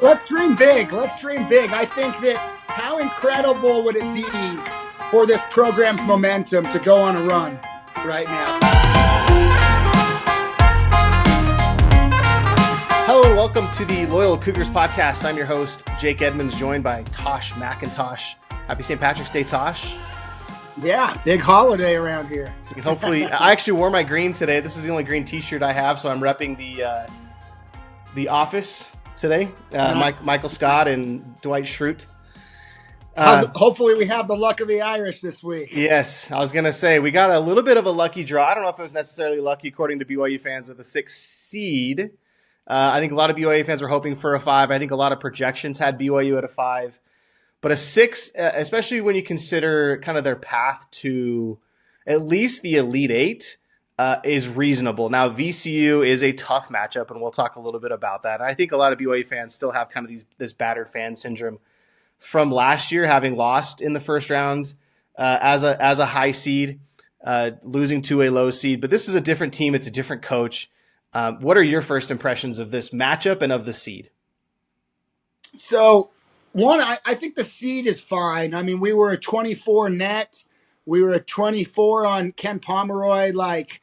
Let's dream big. Let's dream big. I think that how incredible would it be for this program's momentum to go on a run right now? Hello and welcome to the Loyal Cougars podcast. I'm your host, Jake Edmonds, joined by Tosh Mackintosh. Happy St. Patrick's Day, Tosh. Yeah, big holiday around here. Hopefully, I actually wore my green today. This is the only green t-shirt I have, so I'm repping the Office today. Michael Scott and Dwight Schrute. Hopefully we have the luck of the Irish this week. Yes, I was going to say, we got a little bit of a lucky draw. I don't know if it was necessarily lucky according to BYU fans with a 6 seed. I think a lot of BYU fans were hoping for a 5. I think a lot of projections had BYU at a 5. But a 6, especially when you consider kind of their path to at least the Elite 8, is reasonable. Now, VCU is a tough matchup, and we'll talk a little bit about that. I think a lot of BYU fans still have kind of this battered fan syndrome from last year, having lost in the first round as a high seed, losing to a low seed. But this is a different team. It's a different coach. What are your first impressions of this matchup and of the seed? So, one, I think the seed is fine. I mean, we were a 24 net. We were a 24 on Ken Pomeroy. Like,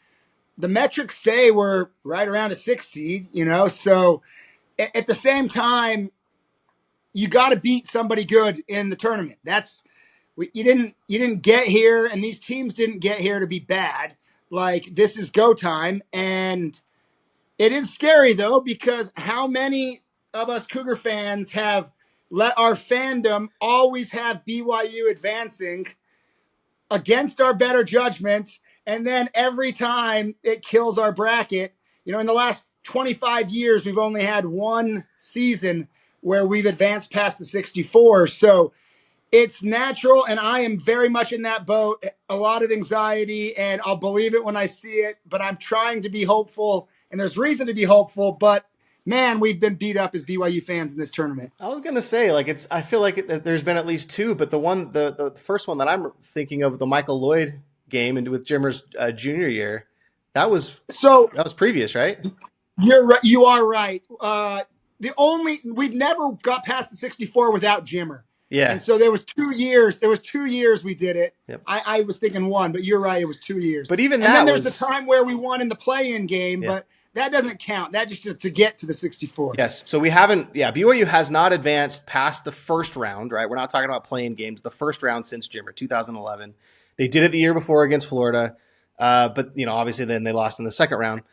the metrics say we're right around a 6 seed, you know? So, at the same time, you got to beat somebody good in the tournament. You didn't get here, and these teams didn't get here to be bad. Like, this is go time, and it is scary, though, because how many of us Cougar fans have let our fandom always have BYU advancing against our better judgment, and then every time it kills our bracket? You know, in the last 25 years, we've only had one season where we've advanced past the 64. So it's natural, and I am very much in that boat. A lot of anxiety, and I'll believe it when I see it, but I'm trying to be hopeful, and there's reason to be hopeful, but man, we've been beat up as BYU fans in this tournament. I was gonna say, I feel like there's been at least 2, but the first one that I'm thinking of, the Michael Lloyd game and with Jimmer's junior year, that was previous, right? You're right. You are right. We've never got past the 64 without Jimmer. Yeah. And so there was 2 years. There was 2 years we did it. Yep. I was thinking 1, but you're right. It was 2 years. But even and then there's the time where we won in the play-in game, but that doesn't count. That just to get to the 64. Yes. So we haven't. Yeah. BYU has not advanced past the first round. Right. We're not talking about play-in games. The first round since Jimmer, 2011. They did it the year before against Florida, but obviously then they lost in the second round.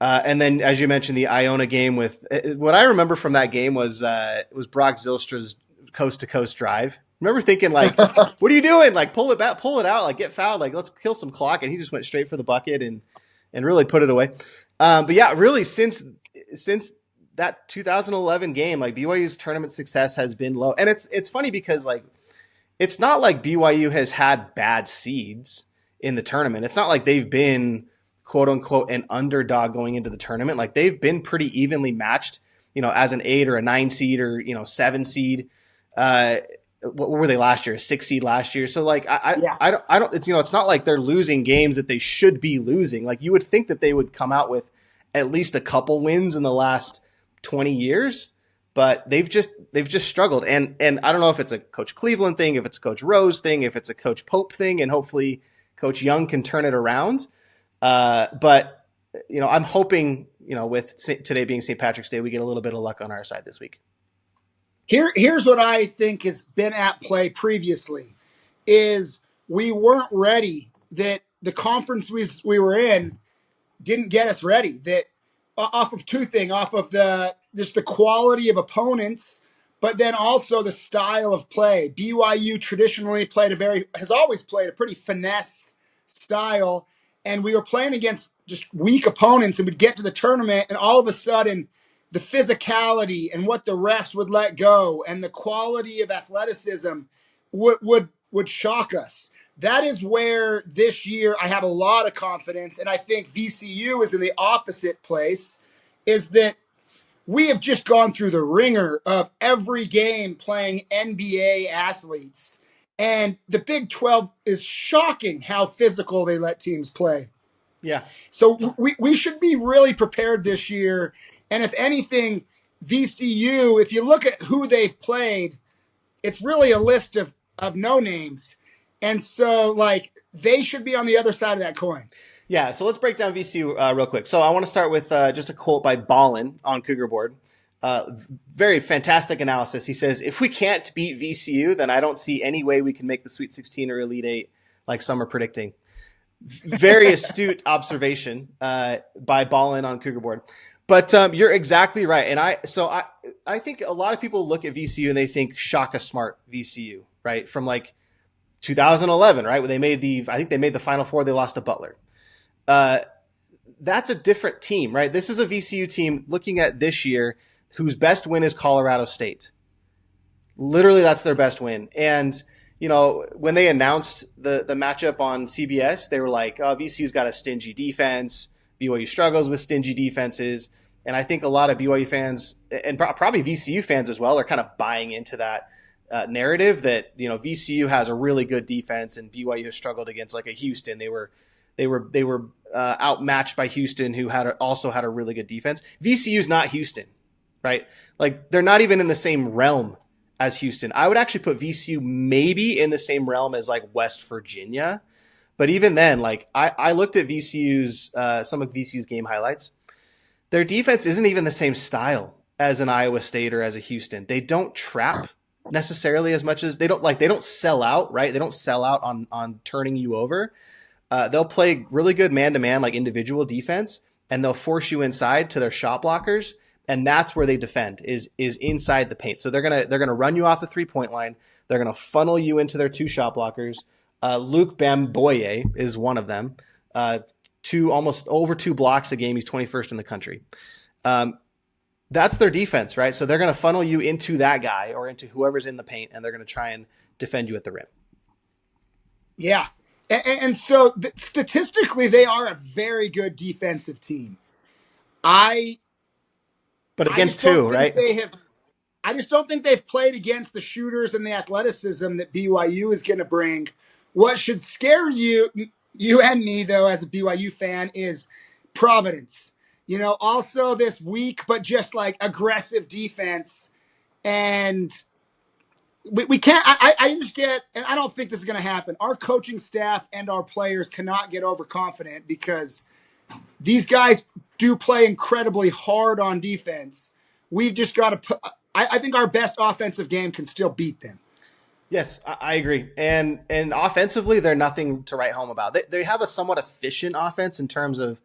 And then, as you mentioned, the Iona game with what I remember from that game was Brock Zylstra's coast-to-coast drive. Remember thinking, like, what are you doing? Like, pull it back, pull it out, like, get fouled, like, let's kill some clock. And he just went straight for the bucket and really put it away. But yeah, really, since that 2011 game, like, BYU's tournament success has been low. And it's funny because, like, it's not like BYU has had bad seeds in the tournament. It's not like they've been, quote unquote, an underdog going into the tournament. Like, they've been pretty evenly matched, as an 8 or a 9 seed or, 7 seed. What were they last year? A 6 seed last year. So, like, I don't, it's not like they're losing games that they should be losing. Like, you would think that they would come out with at least a couple wins in the last 20 years, but they've just struggled. And I don't know if it's a Coach Cleveland thing, if it's a Coach Rose thing, if it's a Coach Pope thing, and hopefully Coach Young can turn it around. But I'm hoping, with today being St. Patrick's Day, we get a little bit of luck on our side this week. Here's what I think has been at play previously is we weren't ready, that the conference we were in didn't get us ready, that off of 2 things, off of just the quality of opponents, but then also the style of play. BYU traditionally has always played a pretty finesse style, and we were playing against just weak opponents, and we'd get to the tournament, and all of a sudden the physicality and what the refs would let go and the quality of athleticism would shock us. That is where this year I have a lot of confidence, and I think VCU is in the opposite place, is that we have just gone through the ringer of every game playing NBA athletes. And the Big 12 is shocking how physical they let teams play. Yeah. So we should be really prepared this year. And if anything, VCU, if you look at who they've played, it's really a list of no names. And so, like, they should be on the other side of that coin. Yeah, so let's break down VCU real quick. So I want to start with just a quote by Ballin on Cougar Board. Very fantastic analysis. He says, if we can't beat VCU, then I don't see any way we can make the Sweet 16 or Elite 8 like some are predicting. Very astute observation by Ballin on Cougar Board. But you're exactly right. And I think a lot of people look at VCU and they think Shaka Smart VCU, right? From like 2011, right? When I think they made the Final Four, they lost to Butler. That's a different team, right? This is a VCU team looking at this year whose best win is Colorado State. Literally, that's their best win. And, you know, when they announced the matchup on CBS, they were like, oh, VCU's got a stingy defense. BYU struggles with stingy defenses. And I think a lot of BYU fans, and probably VCU fans as well, are kind of buying into that narrative that, you know, VCU has a really good defense and BYU has struggled against like a Houston. They were outmatched by Houston, who also had a really good defense. VCU's not Houston, right? Like, they're not even in the same realm as Houston. I would actually put VCU maybe in the same realm as like West Virginia. But even then, like, I looked at VCU's some of VCU's game highlights. Their defense isn't even the same style as an Iowa State or as a Houston. They don't trap necessarily as much as they don't sell out, right? They don't sell out on turning you over. They'll play really good man-to-man, like individual defense, and they'll force you inside to their shot blockers, and that's where they defend is inside the paint. So they're gonna run you off the 3-point line. They're gonna funnel you into their 2 shot blockers. Luke Bamboye is one of them. Almost over 2 blocks a game. He's 21st in the country. That's their defense, right? So they're gonna funnel you into that guy or into whoever's in the paint, and they're gonna try and defend you at the rim. Yeah. And so statistically, they are a very good defensive team. But against who, right? I just don't think they've played against the shooters and the athleticism that BYU is going to bring. What should scare you and me, though, as a BYU fan, is Providence. You know, also this weak but just like aggressive defense. And we can't, I just get, and I don't think this is going to happen. Our coaching staff and our players cannot get overconfident because these guys do play incredibly hard on defense. We've just got to put, I think our best offensive game can still beat them. Yes, I agree. And offensively, they're nothing to write home about. They have a somewhat efficient offense in terms of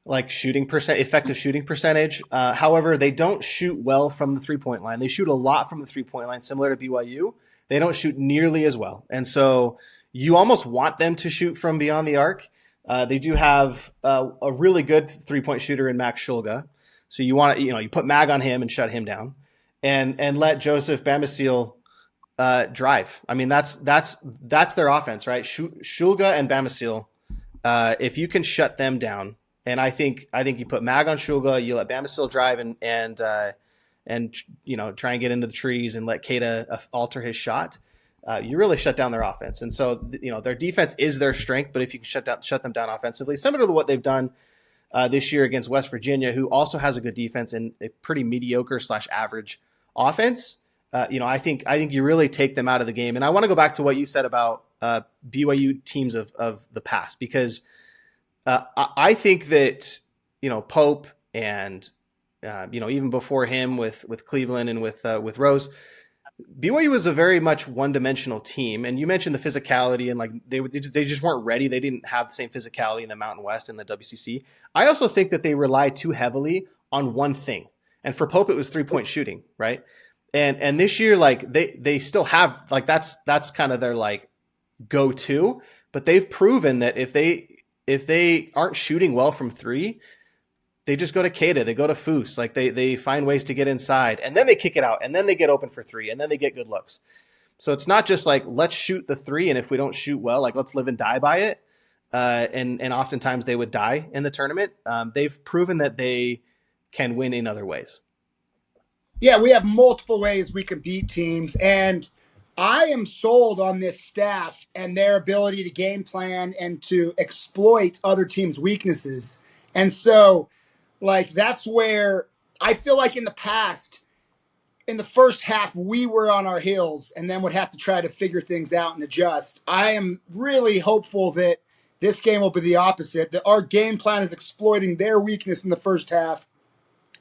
like effective shooting percentage. However, they don't shoot well from the 3-point line. They shoot a lot from the 3-point line, similar to BYU. They don't shoot nearly as well. And so you almost want them to shoot from beyond the arc. They do have a really good 3-point shooter in Max Shulga. So you want to, you put Mag on him and shut him down and let Joseph Bamisiel drive. I mean, that's their offense, right? Shulga and Bamisiel. If you can shut them down, and I think you put Mag on Shulga, you let Bamisiel drive and try and get into the trees and let Keita alter his shot. You really shut down their offense. And so, their defense is their strength, but if you can shut them down offensively, similar to what they've done this year against West Virginia, who also has a good defense and a pretty mediocre / average offense, I think you really take them out of the game. And I want to go back to what you said about BYU teams of the past, because I think that, Pope and, even before him with Cleveland and with Rose, BYU was a very much one-dimensional team. And you mentioned the physicality and like they just weren't ready. They didn't have the same physicality in the Mountain West and the WCC. I also think that they relied too heavily on one thing. And for Pope, it was 3-point shooting, right? And this year, like they still have, like that's kind of their like go-to, but they've proven that if they aren't shooting well from 3, they just go to Keita, they go to Foose, like they find ways to get inside, and then they kick it out, and then they get open for 3, and then they get good looks. So it's not just like, let's shoot the 3, and if we don't shoot well, like let's live and die by it. And oftentimes they would die in the tournament. They've proven that they can win in other ways. Yeah, we have multiple ways we can beat teams, and I am sold on this staff and their ability to game plan and to exploit other teams' weaknesses. And so, like, that's where I feel like in the past, in the first half, we were on our heels and then would have to try to figure things out and adjust. I am really hopeful that this game will be the opposite, that our game plan is exploiting their weakness in the first half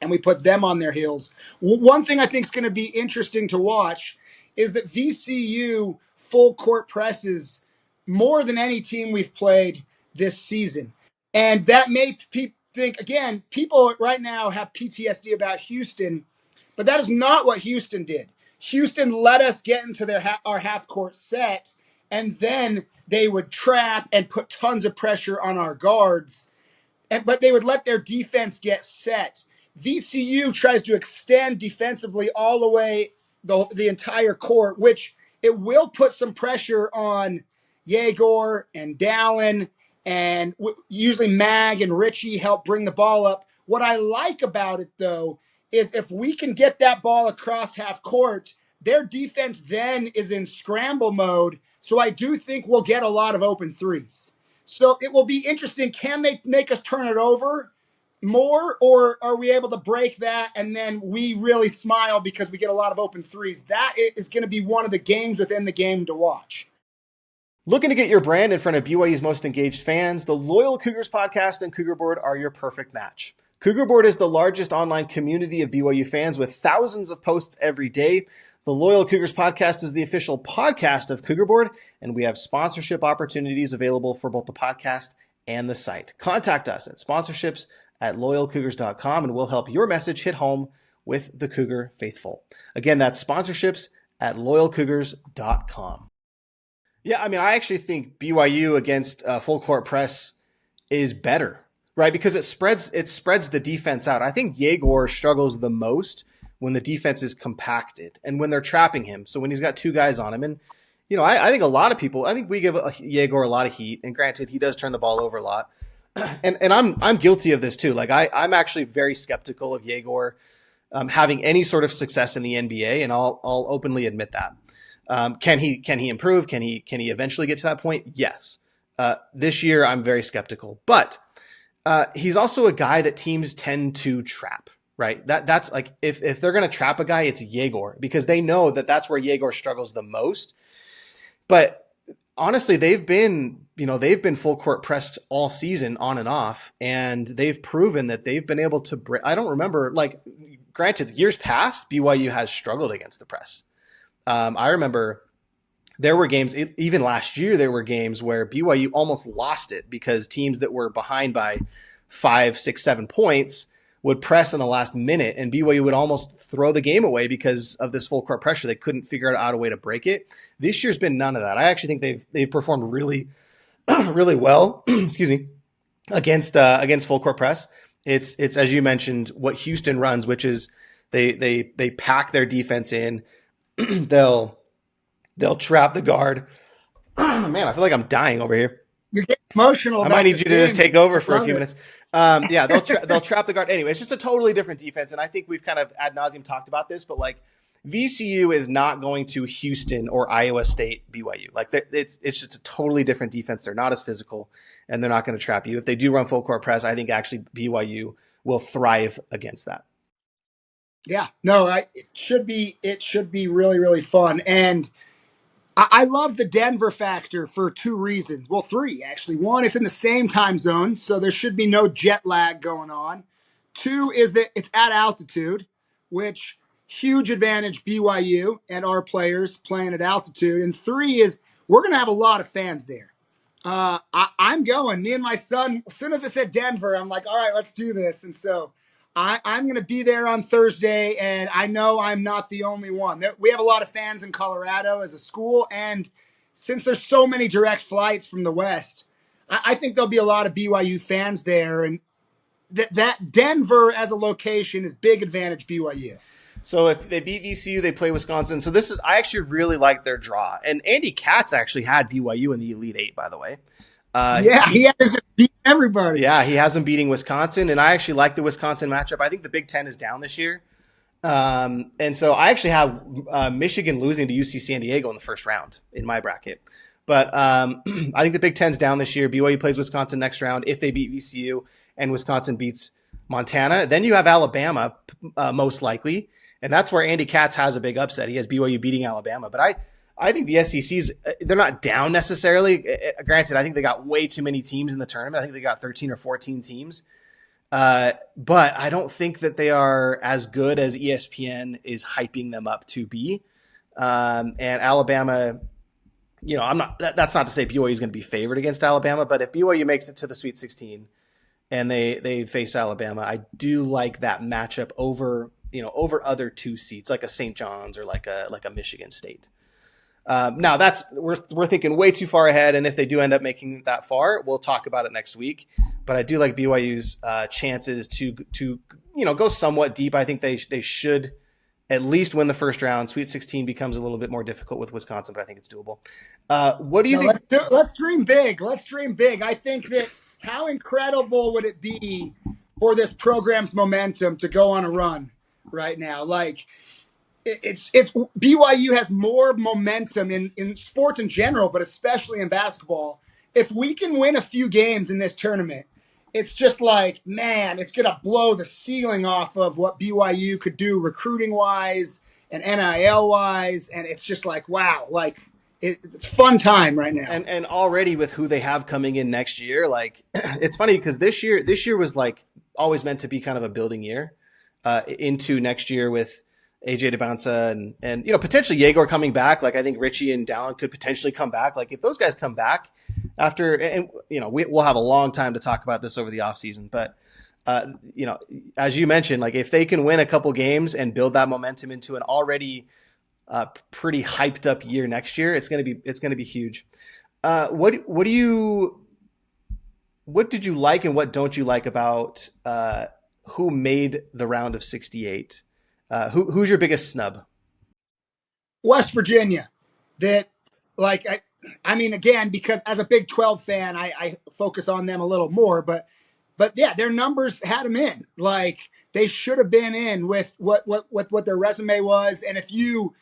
and we put them on their heels. One thing I think is going to be interesting to watch is that VCU full court presses more than any team we've played this season. And that may think, again, people right now have PTSD about Houston, but that is not what Houston did. Houston let us get into our half court set, and then they would trap and put tons of pressure on our guards, but they would let their defense get set. VCU tries to extend defensively all the way the entire court, which it will put some pressure on Yegor and Dallin, and usually Mag and Richie help bring the ball up. What I like about it, though, is if we can get that ball across half court, their defense then is in scramble mode. So I do think we'll get a lot of open threes. So it will be interesting. Can they make us turn it over more, or are we able to break that and then we really smile because we get a lot of open threes? That is going to be one of the games within the game to watch. Looking to get your brand in front of BYU's most engaged fans? The Loyal Cougars podcast and Cougar Board are your perfect match. Cougar Board is the largest online community of BYU fans with thousands of posts every day. The Loyal Cougars podcast is the official podcast of Cougar Board, and we have sponsorship opportunities available for both the podcast and the site. Contact us at sponsorships@loyalcougars.com, and we'll help your message hit home with the Cougar faithful. Again, that's sponsorships@loyalcougars.com. Yeah, I mean, I actually think BYU against full court press is better, right? Because it spreads the defense out. I think Yegor struggles the most when the defense is compacted and when they're trapping him. So when he's got two guys on him, and I think a lot of people, I think we give Yegor a lot of heat. And granted, he does turn the ball over a lot, and I'm guilty of this too. Like I'm actually very skeptical of Yegor having any sort of success in the NBA, and I'll openly admit that. Can he improve? Can he eventually get to that point? Yes. This year I'm very skeptical, but he's also a guy that teams tend to trap, right? That's like, if they're going to trap a guy, it's Yegor, because they know that that's where Yegor struggles the most. But honestly, they've been full court pressed all season on and off, and they've proven that they've been able to I don't remember, like, granted, years past, BYU has struggled against the press. I remember there were games, even last year, there were games where BYU almost lost it because teams that were behind by 5, 6, 7 points would press in the last minute, and BYU would almost throw the game away because of this full court pressure. They couldn't figure out a way to break it. This year's been none of that. I actually think they've performed really, really well. Excuse me, against full court press. It's as you mentioned what Houston runs, which is they pack their defense in. They'll trap the guard. Man, I feel like I'm dying over here. You're getting emotional. I might need you to just take over for a few minutes. Yeah, they'll trap the guard. Anyway, it's just a totally different defense, and I think we've kind of ad nauseum talked about this, but like VCU is not going to Houston or Iowa State BYU. Like it's just a totally different defense. They're not as physical, and they're not going to trap you. If they do run full court press, I think actually BYU will thrive against that. Yeah, no, it should be really, really fun. And I love the Denver factor for 2 reasons. Well, 3, actually. 1, it's in the same time zone, so there should be no jet lag going on. 2 is that it's at altitude, which huge advantage BYU and our players playing at altitude. And 3 is we're going to have a lot of fans there. I'm going. Me and my son, as soon as I said Denver, I'm like, all right, let's do this. And so I'm going to be there on Thursday, and I know I'm not the only one. We have a lot of fans in Colorado as a school, and since there's so many direct flights from the West, I think there'll be a lot of BYU fans there, and that Denver as a location is big advantage BYU. So if they beat VCU, they play Wisconsin. So I actually really like their draw. And Andy Katz actually had BYU in the Elite Eight, by the way. He has to beat everybody. Yeah, he has them beating Wisconsin, and I actually like the Wisconsin matchup. I think the Big Ten is down this year. And so I actually have Michigan losing to UC San Diego in the first round in my bracket. But I think the Big Ten's down this year. BYU plays Wisconsin next round if they beat VCU, and Wisconsin beats Montana. Then you have Alabama, most likely. And that's where Andy Katz has a big upset. He has BYU beating Alabama. But I think the SEC's, they're not down necessarily. Granted, I think they got way too many teams in the tournament. I think they got 13 or 14 teams. But I don't think that they are as good as ESPN is hyping them up to be. And Alabama, that's not to say BYU is going to be favored against Alabama, but if BYU makes it to the Sweet 16 and they face Alabama, I do like that matchup over other 2 seats like a St. John's or like a Michigan State. Now we're thinking way too far ahead, and if they do end up making that far, we'll talk about it next week. But I do like BYU's chances to go somewhat deep. I think they should at least win the first round. Sweet 16 becomes a little bit more difficult with Wisconsin, but I think it's doable. What do you think? Let's dream big. Let's dream big. I think that how incredible would it be for this program's momentum to go on a run right now? Like, it's BYU has more momentum in sports in general, but especially in basketball. If we can win a few games in this tournament, it's just like, man, it's going to blow the ceiling off of what BYU could do recruiting wise and NIL wise. And it's just like, wow, like it's fun time right now. And already with who they have coming in next year, like it's funny because this year was like always meant to be kind of a building year into next year with AJ DeBounce and potentially Yegor coming back. Like I think Richie and Dallin could potentially come back. Like if those guys come back after, and we'll have a long time to talk about this over the offseason. But as you mentioned, like if they can win a couple games and build that momentum into an already pretty hyped up year next year, it's gonna be huge. What did you like and what don't you like about who made the round of 68? Who's your biggest snub? West Virginia. That, like, I mean, again, because as a Big 12 fan, I focus on them a little more. But yeah, their numbers had them in. Like they should have been in with what their resume was. And if you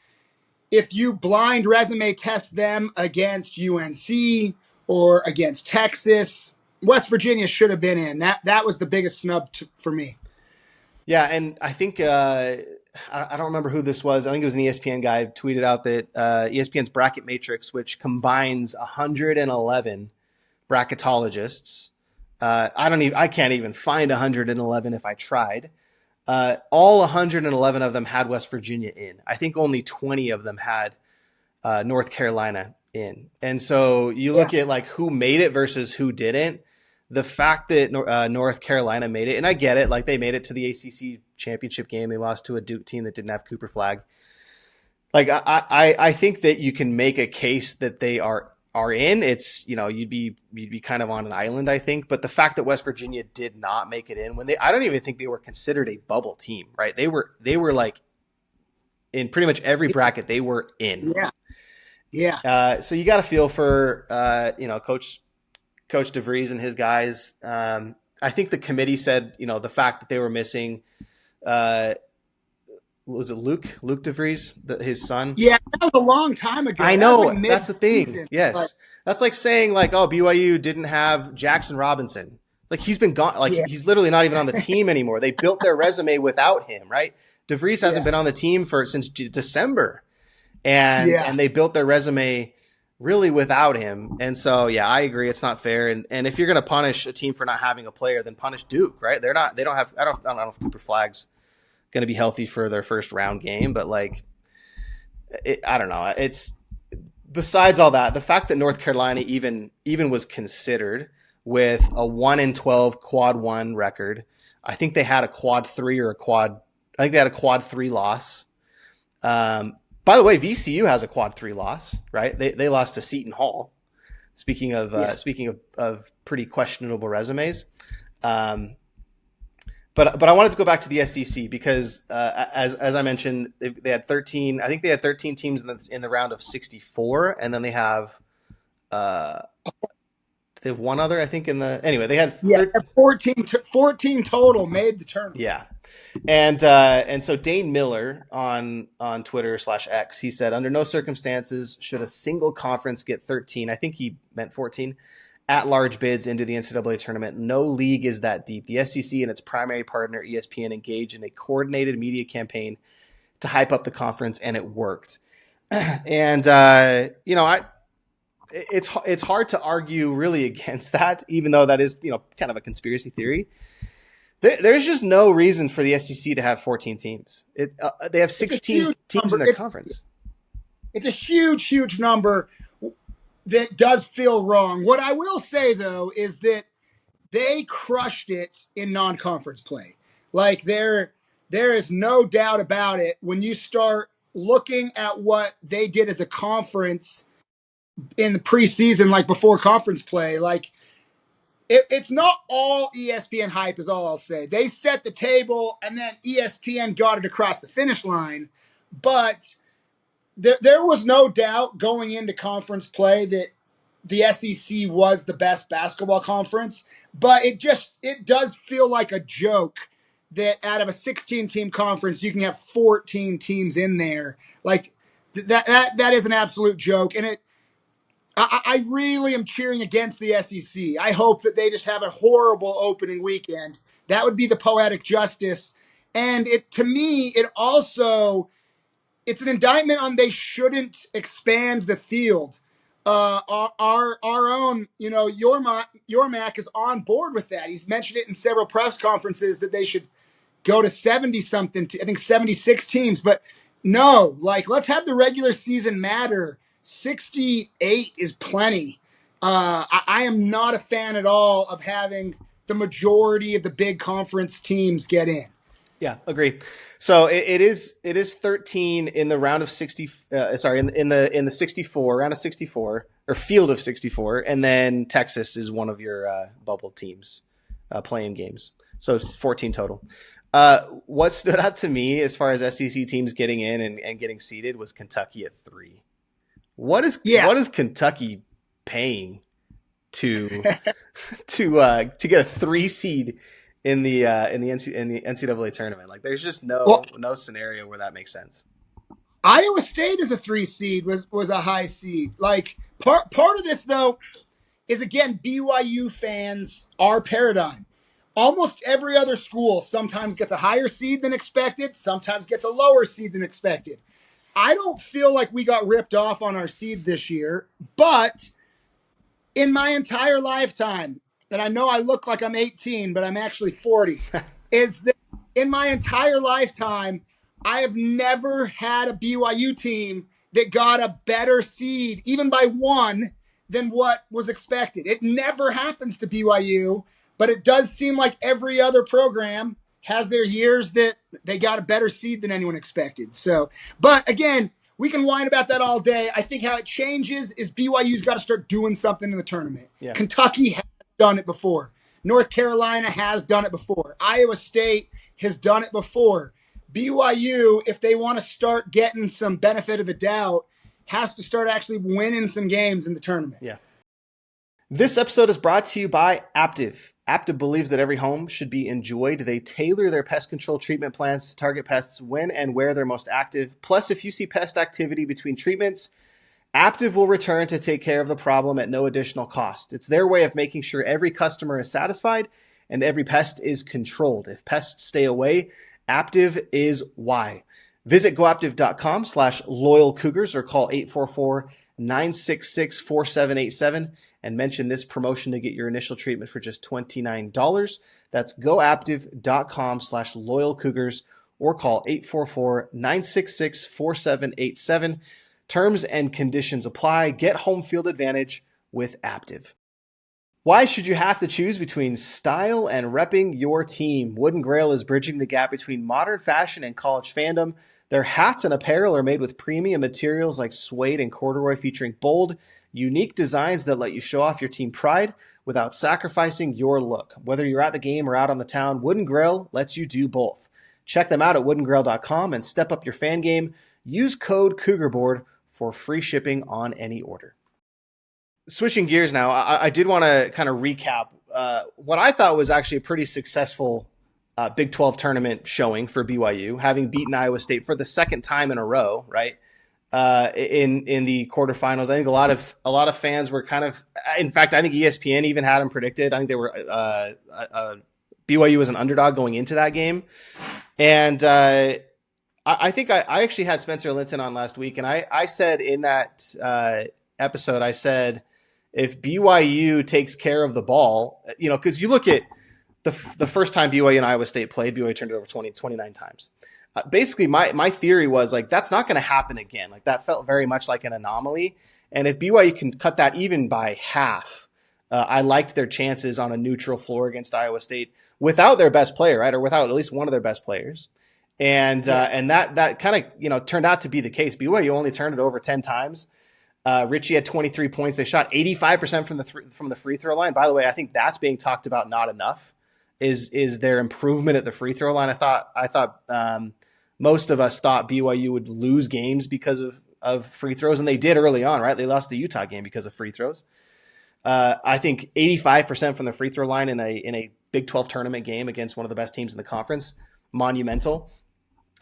blind resume test them against UNC or against Texas, West Virginia should have been in. That was the biggest snub for me. Yeah, and I think I don't remember who this was. I think it was an ESPN guy tweeted out that ESPN's bracket matrix, which combines 111 bracketologists. I can't even find 111 if I tried. All 111 of them had West Virginia in. I think only 20 of them had North Carolina in. And so you look at like who made it versus who didn't. The fact that North Carolina made it, and I get it, like they made it to the ACC championship game. They lost to a Duke team that didn't have Cooper Flag. Like I think that you can make a case that they are in. It's you'd be kind of on an island, I think. But the fact that West Virginia did not make it in I don't even think they were considered a bubble team, right? They were like in pretty much every bracket they were in. Yeah. So you got to feel for Coach DeVries and his guys. I think the committee said, the fact that they were missing, was it Luke DeVries, his son? Yeah, that was a long time ago. I know. That's the thing. Yes. But that's like saying like, oh, BYU didn't have Jackson Robinson. Like he's been gone. Like he's literally not even on the team anymore. They built their resume without him, right? DeVries hasn't been on the team since December. And they built their resume really without him. And so, I agree. It's not fair. And if you're going to punish a team for not having a player, then punish Duke, right? I don't know if Cooper Flag's going to be healthy for their first round game, but like, I don't know. It's besides all that, the fact that North Carolina even was considered with a 1-12 quad 1 record. I think they had a quad 3 or I think they had a quad 3 loss. By the way, VCU has a quad 3 loss, right? They lost to Seton Hall. Speaking of pretty questionable resumes, but I wanted to go back to the SEC because as I mentioned, they had 13. I think they had 13 teams in the round of 64, and then they have one other. I think they had 14 total made the tournament. Yeah. And so Dane Miller on Twitter /X, he said, under no circumstances should a single conference get 13. I think he meant 14 at-large bids into the NCAA tournament. No league is that deep. The SEC and its primary partner, ESPN, engaged in a coordinated media campaign to hype up the conference, and it worked. And, it's hard to argue really against that, even though that is, kind of a conspiracy theory. There's just no reason for the SEC to have 14 teams. They have 16 teams in their conference. It's a huge, huge number that does feel wrong. What I will say, though, is that they crushed it in non-conference play. Like, there is no doubt about it. When you start looking at what they did as a conference in the preseason, like before conference play, like, it's not all ESPN hype is all I'll say. They set the table, and then ESPN got it across the finish line. But there was no doubt going into conference play that the SEC was the best basketball conference. But it does feel like a joke that out of a 16-team conference, you can have 14 teams in there. Like, that is an absolute joke. And I really am cheering against the SEC. I hope that they just have a horrible opening weekend. That would be the poetic justice. And to me, it's an indictment on they shouldn't expand the field. Our own, Yormac is on board with that. He's mentioned it in several press conferences that they should go to 70-something, I think 76 teams. But no, like, let's have the regular season matter. 68 is plenty. I am not a fan at all of having the majority of the big conference teams get in. Yeah, agree. So it is 13 in the round of 60. In the 64 round of 64 or field of 64, and then Texas is one of your bubble teams playing games. So it's 14 total. What stood out to me as far as SEC teams getting in and getting seeded was Kentucky at 3. What is Kentucky paying to get a 3 seed in the NCAA tournament? Like, there's just no scenario where that makes sense. Iowa State as a 3 seed was a high seed. Like, part of this though is, again, BYU fans, our paradigm. Almost every other school sometimes gets a higher seed than expected, sometimes gets a lower seed than expected. I don't feel like we got ripped off on our seed this year, but in my entire lifetime, and I know I look like I'm 18, but I'm actually 40, is that in my entire lifetime, I have never had a BYU team that got a better seed, even by 1, than what was expected. It never happens to BYU, but it does seem like every other program has their years that they got a better seed than anyone expected. So, but again, we can whine about that all day. I think how it changes is BYU's got to start doing something in the tournament. Yeah. Kentucky has done it before. North Carolina has done it before. Iowa State has done it before. BYU, if they want to start getting some benefit of the doubt, has to start actually winning some games in the tournament. Yeah. This episode is brought to you by Aptiv. Aptiv believes that every home should be enjoyed. They tailor their pest control treatment plans to target pests when and where they're most active. Plus, if you see pest activity between treatments, Aptiv will return to take care of the problem at no additional cost. It's their way of making sure every customer is satisfied and every pest is controlled. If pests stay away, Aptiv is why. Visit goaptiv.com/loyalcougars or call 844-966-4787 and mention this promotion to get your initial treatment for just $29. That's goaptiv.com/loyalcougars or call 844-966-4787. Terms and conditions apply. Get home field advantage with Aptiv. Why should you have to choose between style and repping your team? Wood & Grail is bridging the gap between modern fashion and college fandom. Their hats and apparel are made with premium materials like suede and corduroy, featuring bold, unique designs that let you show off your team pride without sacrificing your look. Whether you're at the game or out on the town, Wood & Grail lets you do both. Check them out at woodandgrail.com and step up your fan game. Use code CougarBoard for free shipping on any order. Switching gears now, I did want to kind of recap what I thought was actually a pretty successful Big 12 tournament showing for BYU, having beaten Iowa State for the second time in a row, right? in the quarterfinals. I think a lot of fans were kind of, in fact, I think ESPN even had them predicted. I think they were BYU was an underdog going into that game, and I think I actually had Spencer Linton on last week, and I said in that episode, I said if BYU takes care of the ball, because you look at the first time BYU and Iowa State played, BYU turned it over 29 times. Basically, my theory was like that's not going to happen again. Like that felt very much like an anomaly, and if BYU can cut that even by half, I liked their chances on a neutral floor against Iowa State without their best player, right, or without at least one of their best players. And that kind of turned out to be the case. BYU only turned it over 10 times. Richie had 23 points. They shot 85% from the free throw line. By the way, I think that's being talked about not enough. Is their improvement at the free throw line? I thought most of us thought BYU would lose games because of free throws, and they did early on, right? They lost the Utah game because of free throws. I think 85% from the free throw line in a Big 12 tournament game against one of the best teams in the conference, monumental.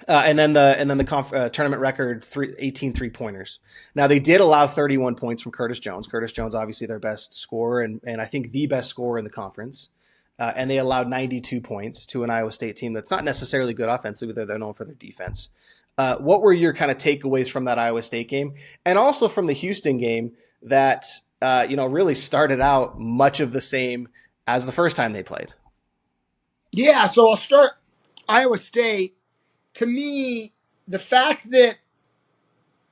And then the tournament record 18 3-pointers. Now they did allow 31 points from Curtis Jones. Curtis Jones, obviously their best scorer and I think the best scorer in the conference. And they allowed 92 points to an Iowa State team that's not necessarily good offensively, but they're known for their defense. What were your kind of takeaways from that Iowa State game, and also from the Houston game that really started out much of the same as the first time they played? Yeah, so I'll start Iowa State. To me, the fact that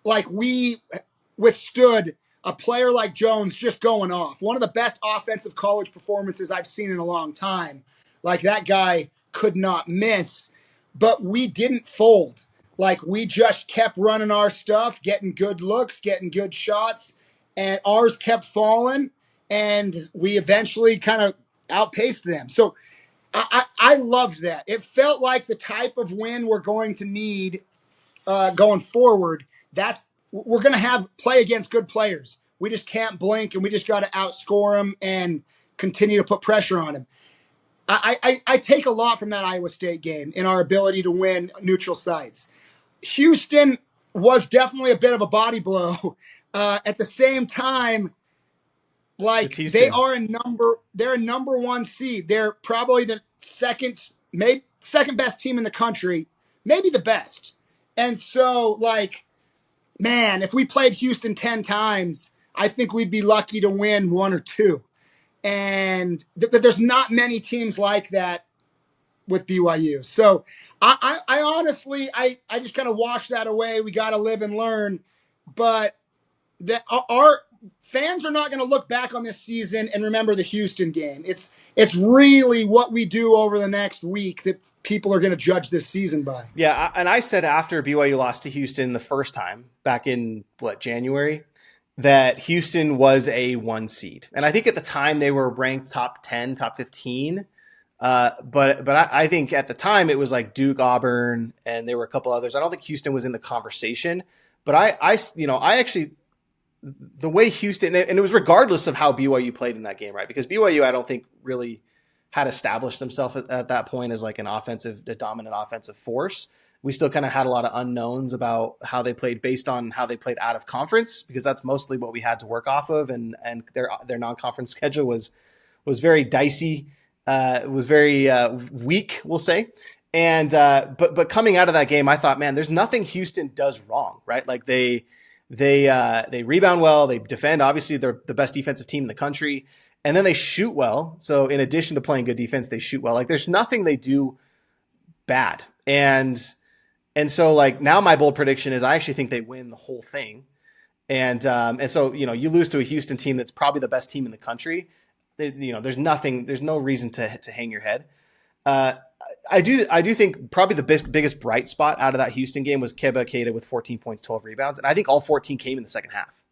like we withstood a player like Jones just going off, one of the best offensive college performances I've seen in a long time. Like that guy could not miss, but we didn't fold. Like we just kept running our stuff, getting good looks, getting good shots, and ours kept falling, and we eventually kind of outpaced them. So I loved that. It felt like the type of win we're going to need going forward. We're going to have play against good players. We just can't blink, and we just got to outscore them and continue to put pressure on them. I take a lot from that Iowa State game in our ability to win neutral sites. Houston was definitely a bit of a body blow. At the same time, like they're a number one seed. They're probably the second best team in the country, maybe the best. And so, like, man, if we played Houston 10 times, I think we'd be lucky to win one or two. And there's not many teams like that with BYU. So I honestly, I just kind of wash that away. We got to live and learn. But our fans are not going to look back on this season and remember the Houston game. It's really what we do over the next week that people are going to judge this season by. Yeah, and I said after BYU lost to Houston the first time back in January, that Houston was a 1 seed, and I think at the time they were ranked top 10, top 15. But I think at the time it was like Duke, Auburn, and there were a couple others. I don't think Houston was in the conversation, but I actually, the way Houston, and it was regardless of how BYU played in that game, right? Because BYU, I don't think really had established themselves at that point as like a dominant offensive force. We still kind of had a lot of unknowns about how they played based on how they played out of conference, because that's mostly what we had to work off of. And their non-conference schedule was very dicey. It was very weak, we'll say. And but coming out of that game, I thought, man, there's nothing Houston does wrong, right? Like they rebound well, they defend. Obviously, they're the best defensive team in the country, and then they shoot well. So in addition to playing good defense, they shoot well. Like there's nothing they do bad. And so like now my bold prediction is I actually think they win the whole thing. And so you lose to a Houston team that's probably the best team in the country. There's no reason to hang your head. I do think probably the biggest bright spot out of that Houston game was Keba Keita with 14 points, 12 rebounds. And I think all 14 came in the second half.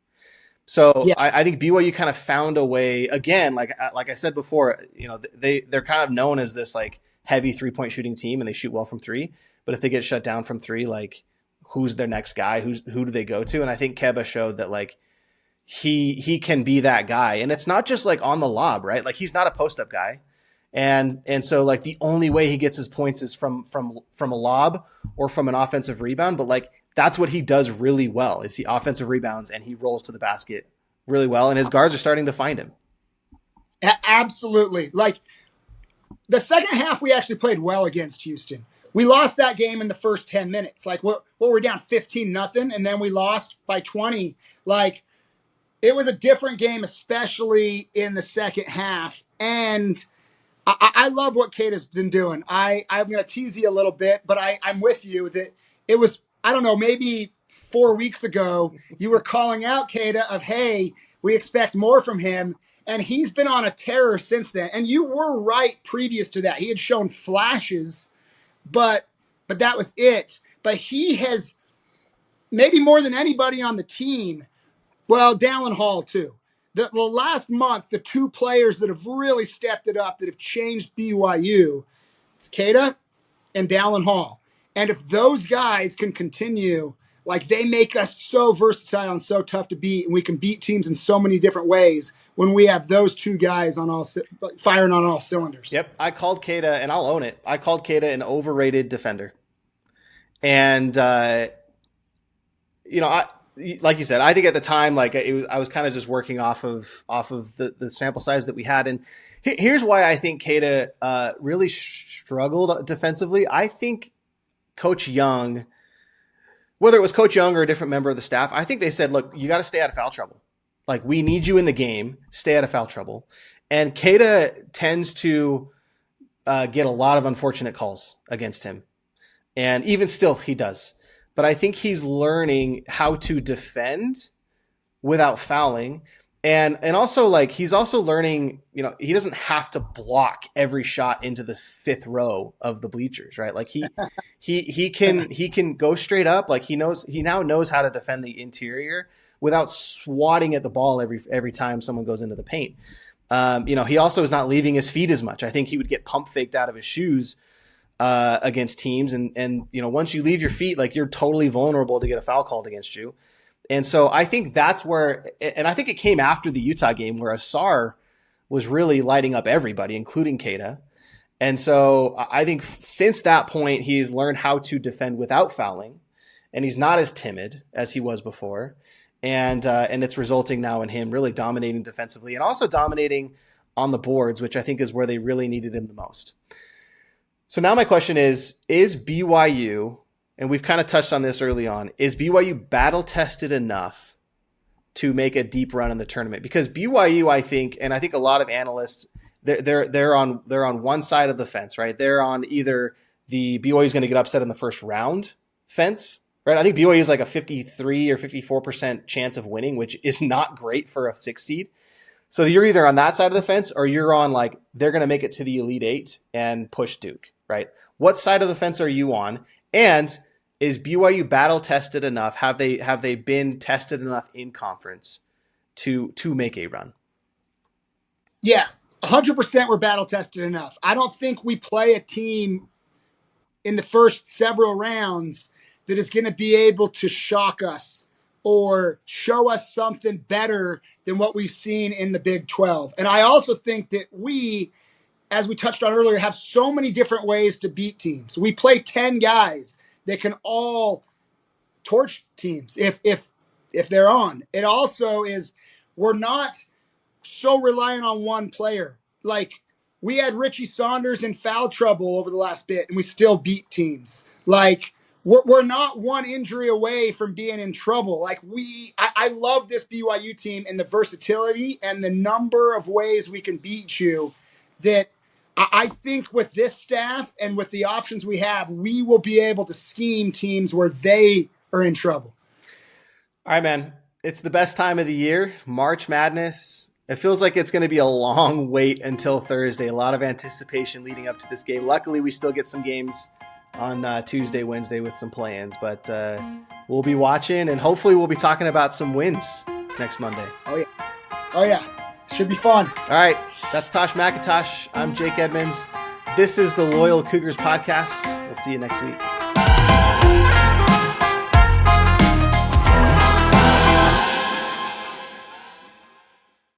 So yeah. I think BYU kind of found a way again, like I said before, they're kind of known as this like heavy 3-point shooting team, and they shoot well from three. But if they get shut down from three, like who's their next guy? Who do they go to? And I think Keba showed that like he can be that guy. And it's not just like on the lob, right? Like he's not a post-up guy. And so like the only way he gets his points is from a lob or from an offensive rebound. But like that's what he does really well, is he offensive rebounds and he rolls to the basket really well. And his guards are starting to find him. Absolutely. Like the second half, we actually played well against Houston. We lost that game in the first 10 minutes. Like what we're down 15-0, and then we lost by 20. Like it was a different game, especially in the second half. And I love what Kate has been doing. I'm going to tease you a little bit, but I'm with you that it was, I don't know, maybe 4 weeks ago, you were calling out Kata of, hey, we expect more from him. And he's been on a tear since then. And you were right previous to that. He had shown flashes, but that was it. But he has, maybe more than anybody on the team, well, Dallin Hall too. The last month, the two players that have really stepped it up, that have changed BYU, it's Kata and Dallin Hall. And if those guys can continue, like they make us so versatile and so tough to beat, and we can beat teams in so many different ways when we have those two guys on all firing on all cylinders. Yep, I called Kata, and I'll own it. I called Kata an overrated defender. And, like you said, I think at the time, like I was kind of just working off of the sample size that we had. And here's why I think Kata really struggled defensively. I think Coach Young, whether it was Coach Young or a different member of the staff, I think they said, look, you got to stay out of foul trouble. Like, we need you in the game, stay out of foul trouble. And Kata tends to get a lot of unfortunate calls against him. And even still, he does. But I think he's learning how to defend without fouling. And also, like, he's also learning, he doesn't have to block every shot into the fifth row of the bleachers, right? Like he can go straight up. Like he now knows how to defend the interior without swatting at the ball every time someone goes into the paint. He also is not leaving his feet as much. I think he would get pump faked out of his shoes against teams. And once you leave your feet, like, you're totally vulnerable to get a foul called against you. And so I think that's where, and I think it came after the Utah game where Asar was really lighting up everybody, including Kata. And so I think since that point, he's learned how to defend without fouling, and he's not as timid as he was before. And it's resulting now in him really dominating defensively and also dominating on the boards, which I think is where they really needed him the most. So now my question is BYU, and we've kind of touched on this early on, is BYU battle-tested enough to make a deep run in the tournament? Because BYU, I think a lot of analysts, they're on one side of the fence, right? They're on either the BYU is going to get upset in the first round fence, right? I think BYU is like a 53 or 54% chance of winning, which is not great for a 6 seed. So you're either on that side of the fence or you're on, like, they're going to make it to the Elite Eight and push Duke, right? What side of the fence are you on? And is BYU battle tested enough? Have they been tested enough in conference to make a run? Yeah, 100% we're battle tested enough. I don't think we play a team in the first several rounds that is going to be able to shock us or show us something better than what we've seen in the Big 12. And I also think that we, as we touched on earlier, have so many different ways to beat teams. We play 10 guys that can all torch teams if they're on. It also is, we're not so reliant on one player. Like, we had Richie Saunders in foul trouble over the last bit, and we still beat teams. Like, we're not one injury away from being in trouble. Like, I love this BYU team and the versatility and the number of ways we can beat you, that I think with this staff and with the options we have, we will be able to scheme teams where they are in trouble. All right, man. It's the best time of the year, March Madness. It feels like it's going to be a long wait until Thursday. A lot of anticipation leading up to this game. Luckily, we still get some games on Tuesday, Wednesday with some plans. But we'll be watching, and hopefully we'll be talking about some wins next Monday. Oh, yeah. Should be fun. All right. That's Tosh Mackintosh. I'm Jake Edmonds. This is the Loyal Cougars Podcast. We'll see you next week.